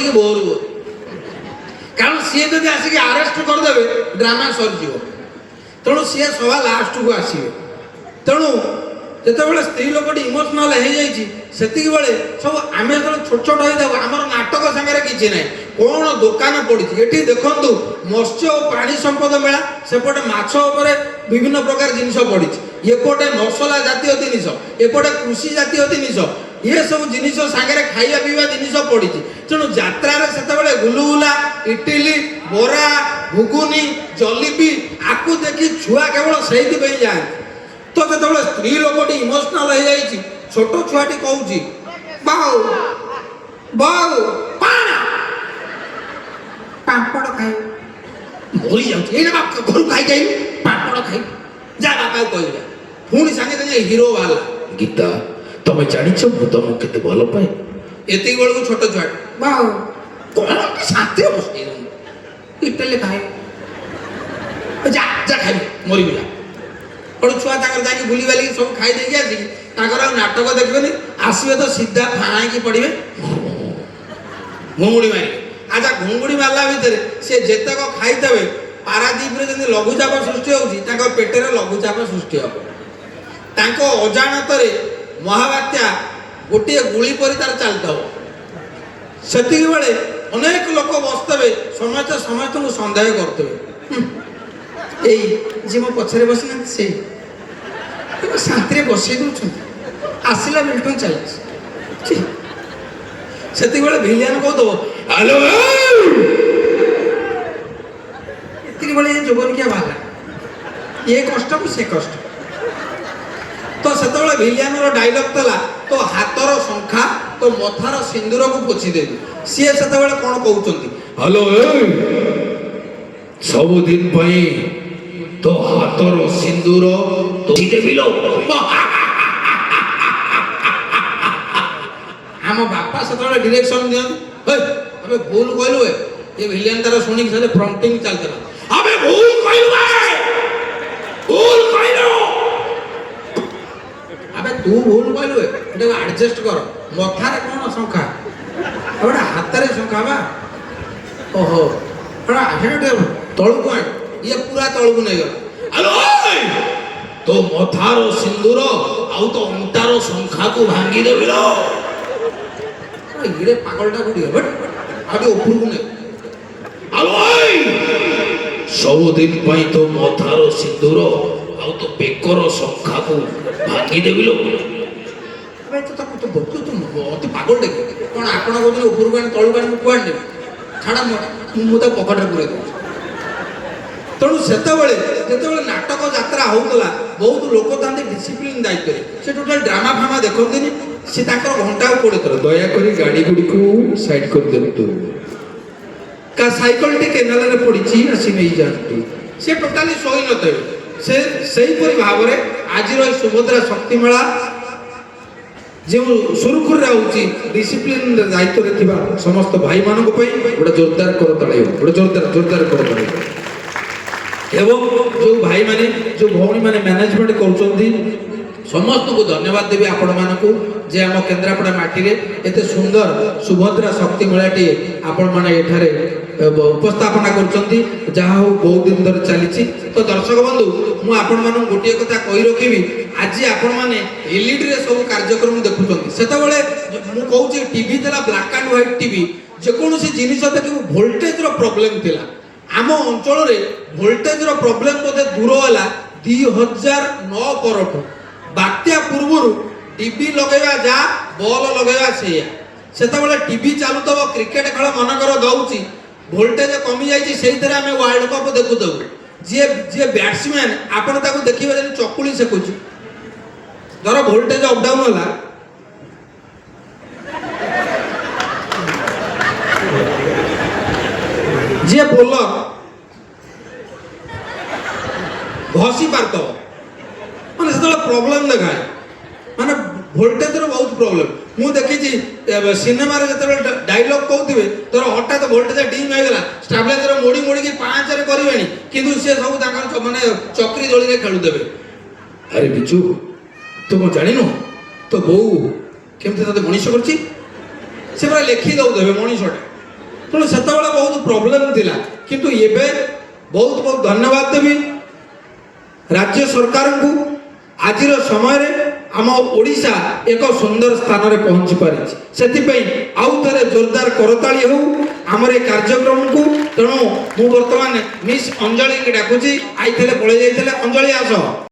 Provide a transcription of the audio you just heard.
ঠিক ଭୋରୁ ଭୋରୁ, କାରଣ ସିଏ ଯଦି ଆସିକି ଆରେଷ୍ଟ କରିଦେବେ ଡ୍ରାମା ସରିଯିବ। ତେଣୁ ସିଏ ସଭା ଲାଷ୍ଟକୁ ଆସିବେ। ତେଣୁ ଯେତେବେଳେ ସ୍ତ୍ରୀ ଲୋକଟି ଇମୋସନାଲ ହେଇଯାଇଛି ସେତିକି ବେଳେ ସବୁ ଆମେ ଯେତେବେଳେ ଛୋଟ ଛୋଟ ହେଇଥାଉ ଆମର ନାଟକ ସାଙ୍ଗରେ କିଛି ନାହିଁ। କ'ଣ ଦୋକାନ ପଡ଼ିଛି ଏଠି ଦେଖନ୍ତୁ, ମତ୍ସ୍ୟ ଓ ପ୍ରାଣୀ ସମ୍ପଦ ମେଳା, ସେପଟେ ମାଛ ଉପରେ ବିଭିନ୍ନ ପ୍ରକାର ଜିନିଷ ପଡ଼ିଛି, ଏପଟେ ମସଲା ଜାତୀୟ ଜିନିଷ, ଏପଟେ କୃଷି ଜାତୀୟ ଜିନିଷ, ଏସବୁ ଜିନିଷ ସାଙ୍ଗରେ ଖାଇବା ପିଇବା ଜିନିଷ ପଡ଼ିଛି। ତେଣୁ ଯାତ୍ରାରେ ସେତେବେଳେ ଗୁଲୁଗୁଲା, ଇଟିଲି, ବରା, ଘୁଗୁନି, ଜଲିପି ଆକୁ ଦେଖି ଛୁଆ କେବଳ ସେଇଥିପାଇଁ ଯାଆନ୍ତି। ତ ଯେତେବେଳେ ସ୍ତ୍ରୀ ଲୋକଟି ଇମୋସନାଲ ହେଇଯାଇଛି, ଛୋଟ ଛୁଆଟି କହୁଛି ବାଉ ବାଉ ପାମ୍ପଡ଼ ଖାଇବୁ, ମରି ଯାଉଛି, ଏଇଟା ବାପ ଘରୁ ଖାଇକି ଆଇଲୁ ପାମ୍ପଡ଼ ଖାଇବୁ, ଯା ବାପାକୁ କହିଲା। ପୁଣି ସାଙ୍ଗେ ସାଙ୍ଗେ ହିରୋ ବାହାରିଲା, ଗୀତା ତମେ ଜାଣିଛ ମୁଁ ତମକୁ କେତେ ଭଲ ପାଏ। ଏତିକି ବେଳକୁ ଛୋଟ ଛୁଆଟି ବାଉ କ'ଣ ଶାନ୍ତିରେ ବସେଇ ଇଟାଲି ଖାଇବୁ, ଯା ଯା ଖାଇବୁ ମରିବୁ ଯା। ଗୋଟେ ଛୁଆ ତାଙ୍କର ଯାଇକି ବୁଲି ବାଲିକି ସବୁ ଖାଇ ଦେଇକି ଆସିକି ତାଙ୍କର ଆଉ ନାଟକ ଦେଖିବେନି, ଆସିବେ ତ ସିଧା ଫାଇଁକି ପଡ଼ିବେ ଘୁଙ୍ଗୁଡ଼ି ମାରିବେ। ଆଚ୍ଛା ଘୁଙ୍ଗୁଡ଼ି ମାରିଲା ଭିତରେ ସେ ଯେତେକ ଖାଇଥିବେ ପାରାଦୀପରେ ଯେମିତି ଲଘୁଚାପ ସୃଷ୍ଟି ହେଉଛି ତାଙ୍କ ପେଟରେ ଲଘୁଚାପ ସୃଷ୍ଟି ହେବ। ତାଙ୍କ ଅଜାଣତରେ ମହାବାତ୍ୟା ଗୋଟିଏ ଗୁଳି ପରି ତାର ଚାଲିଥିବ। ସେତିକି ବେଳେ ଅନେକ ଲୋକ ବସିଥିବେ, ସମସ୍ତେ ସମସ୍ତଙ୍କୁ ସନ୍ଦେହ କରୁଥିବେ, ଏଇ ଯେ ମୋ ପଛରେ ବସିନାହାନ୍ତି ସେଇ ଶାନ୍ତିରେ ବସେଇ ଦେଉଛନ୍ତି, ଆସିଲା ମିଲ୍ଟନ ଚାଲିଛି। ସେତିକିବେଳେ ଭିଲିଆନ କହୁଥିବ ହ୍ୟାଲୋ, ଏତିକିବେଳେ ଏ ଯୁବନିକିଆ ବାହାରିଲା, ଏ କଷ୍ଟକୁ ସେ କଷ୍ଟ। ତ ସେତେବେଳେ ଭିଲିଆନର ଡାଇଲଗ ଥିଲା, ତୋ ହାତର ଶଙ୍ଖା ତୋ ମଥାର ସିନ୍ଦୁରକୁ ପୋଛିଦେବି। ସିଏ ସେତେବେଳେ କ'ଣ କହୁଛନ୍ତି, ହ୍ୟାଲୋ, ସବୁଦିନ ପାଇଁ ତୋ ହାତର ସିନ୍ଦୁର ଦେବି। ଆମ ବାପା ସେତେବେଳେ ଡିରେକ୍ସନ ଦିଅନ୍ତି, ଆମେ ଭୁଲ କହିଲୁ, ଏ ଭିଲିଆନ ତାର ଶୁଣିକି ସେ ପ୍ରମ୍ପଟିଂ ଚାଲିଥିଲା, ଆମେ ଭୁଲ କହିଲୁ, ଭୁଲ କହିଲୁ, ଆବେ ତୁ ଭୁଲ କହିଲୁ, ଏଟାକୁ ଆଡଜଷ୍ଟ କର, ମଥାରେ କ'ଣ ଶଙ୍ଖା, ଗୋଟେ ହାତରେ ଶଙ୍ଖା ବା, ଓହୋ ତଳକୁ ଆଣ, ଇଏ ପୁରା ତଳକୁ ନେଇଗଲା। ତୋ ମଥାର ସିନ୍ଦୁର ଆଉ ତୋ ଅଣ୍ଟାର ଶଙ୍ଖାକୁ ଭାଙ୍ଗିଦେବି। ଇଡେ ପାଗଳଟା କୋଉଠି ଆଉ ଟିକେ ଉପରକୁ ନେ। ସବୁଦିନ ପାଇଁ ତୋ ମଥାର ସିନ୍ଦୁର ଆଉ ତୋ ବେକର ଶଙ୍ଖାକୁ ଭାଙ୍ଗିଦେବି। ଅତି ପାଗଳ ଦେଖେ କ'ଣ ଆପଣ କହୁଛନ୍ତି ଉପରକୁ ଆଣି ତଳକୁ ଆଣି ମୁଁ କୁଆଡ଼େ ନେବି, ଛାଡ଼ ମୁଁ ତା ପକେଟରେ ପୁରେଇ ଦେଉଛି। ତେଣୁ ସେତେବେଳେ ଯେତେବେଳେ ନାଟକ ଯାତ୍ରା ହେଉଥିଲା ବହୁତ ଲୋକ ଥାନ୍ତି ଡିସିପ୍ଲିନ ଦାୟିତ୍ୱରେ, ସେ ଟୋଟାଲ ଡ୍ରାମା ଫାମା ଦେଖନ୍ତିନି, ସେ ତାଙ୍କର ଘଣ୍ଟାକୁ 20 ଥର ଦୟାକରି ଗାଡ଼ି ଗୁଡ଼ିକୁ ସାଇଡ୍ କରିଦିଅନ୍ତୁ, ସାଇକେଲଟି କେନାଲରେ ପଡ଼ିଛି ଆସି ନେଇଯାଆନ୍ତୁ। ସେ ଟୋଟାଲି ଶୋଇ ନଥିବେ। ସେହିପରି ଭାବରେ ଆଜିର ଏହି ସୁଭଦ୍ରା ଶକ୍ତି ମେଳା ଯେଉଁ ସୁରୁଖୁରୁରେ ହେଉଛି, ଡିସିପ୍ଲିନ ଦାୟିତ୍ୱରେ ଥିବା ସମସ୍ତ ଭାଇମାନଙ୍କ ପାଇଁ ଗୋଟେ ଜୋରଦାର କରତାଳି, ଗୋଟେ ଜୋରଦାର କରତାଳି। ଏବଂ ଯେଉଁ ଭାଇମାନେ ଯେଉଁ ଭଉଣୀମାନେ ମ୍ୟାନେଜମେଣ୍ଟ କରୁଛନ୍ତି ସମସ୍ତଙ୍କୁ ଧନ୍ୟବାଦ ଦେବି ଆପଣମାନଙ୍କୁ, ଯେ ଆମ କେନ୍ଦ୍ରାପଡ଼ା ମାଟିରେ ଏତେ ସୁନ୍ଦର ସୁଭଦ୍ରା ଶକ୍ତି ମେଳାଟିଏ ଆପଣମାନେ ଏଠାରେ ଉପସ୍ଥାପନା କରୁଛନ୍ତି, ଯାହା ହଉ ବହୁତ ଦିନ ଧରି ଚାଲିଛି। ତ ଦର୍ଶକ ବନ୍ଧୁ, ମୁଁ ଆପଣମାନଙ୍କୁ ଗୋଟିଏ କଥା କହି ରଖିବି, ଆଜି ଆପଣମାନେ ଏଲ୍ଇଡିରେ ସବୁ କାର୍ଯ୍ୟକ୍ରମ ଦେଖୁଛନ୍ତି, ସେତେବେଳେ ମୁଁ କହୁଛି ଟିଭି ଥିଲା ବ୍ଲାକ୍ ଆଣ୍ଡ ହ୍ୱାଇଟ୍ ଟିଭି, ଯେକୌଣସି ଜିନିଷ ଦେଖିବୁ ଭୋଲ୍ଟେଜର ପ୍ରୋବ୍ଲେମ ଥିଲା। ଆମ ଅଞ୍ଚଳରେ ଭୋଲ୍ଟେଜର ପ୍ରୋବ୍ଲେମ ବୋଧେ ଦୂର ହେଲା 2009 ପରଠୁ। ବାତ୍ୟା ପୂର୍ବରୁ ଟିଭି ଲଗେଇବା ଯା, ବଲ୍ ଲଗେଇବା ସେଇଆ। ସେତେବେଳେ ଟିଭି ଚାଲୁଥିବ, କ୍ରିକେଟ ଖେଳ ମନେକର ଦଉଛି, ଭୋଲ୍ଟେଜ କମିଯାଇଛି, ସେଇଥିରେ ଆମେ ୱାର୍ଲଡ କପ୍ ଦେଖୁଥାଉ। ଯିଏ ବ୍ୟାଟ୍ସମ୍ୟାନ୍ ଆପଣ ତାକୁ ଦେଖିବେ ଯେମିତି ଚକୁଳି ସେକୁଛି, ଧର ଭୋଲ୍ଟେଜ ଅପଡାଉନ୍ ହେଲା, ଯିଏ ବୋଲର ଘଷି ପାରୁଥିବ, ମାନେ ସେତେବେଳେ ପ୍ରୋବ୍ଲେମ ଦେଖାଏ, ମାନେ ଭୋଲ୍ଟେଜର ବହୁତ ପ୍ରୋବ୍ଲେମ। ମୁଁ ଦେଖିଛି ସିନେମାରେ ଯେତେବେଳେ ଡାଇଲଗ କହୁଥିବେ, ଧର ହଠାତ୍ ଭୋଲ୍ଟେଜ ଡିମ୍ ହେଇଗଲା, ଷ୍ଟାବ୍ଲାଇଜର ମୋଡ଼ି ମୋଡ଼ିକି 5ରେ କରିବେଣି, କିନ୍ତୁ ସେ ସବୁ ତାଙ୍କର ମାନେ ଚକ୍ରି ଦୋଳିରେ ଖେଳୁଦେବେ। ଆରେ ବିଜୁ, ତୁ କ'ଣ ଜାଣିନୁ ତୋ ବୋଉ କେମିତି ତତେ ମଣିଷ କରିଛି? ସେ ପୁରା ଲେଖି ଦଉଦେବେ ମଣିଷଟା, ତେଣୁ ସେତେବେଳେ ବହୁତ ପ୍ରୋବ୍ଲେମ ଥିଲା କିନ୍ତୁ ଏବେ ବହୁତ ବହୁତ ଧନ୍ୟବାଦ ଦେବି ରାଜ୍ୟ ସରକାରଙ୍କୁ ଆଜିର ସମୟରେ ଆମ ଓଡ଼ିଶା ଏକ ସୁନ୍ଦର ସ୍ଥାନରେ ପହଞ୍ଚି ପାରିଛି ସେଥିପାଇଁ ଆଉ ଥରେ ଜୋରଦାର କରତାଳି ହେଉ ଆମର ଏ କାର୍ଯ୍ୟକ୍ରମକୁ ତେଣୁ ମୁଁ ବର୍ତ୍ତମାନ ମିସ୍ ଅଞ୍ଜଳିକି ଡାକୁଛି ଆଇଥିଲେ ପଳେଇ ଯାଇଥିଲେ ଅଞ୍ଜଳି ଆସ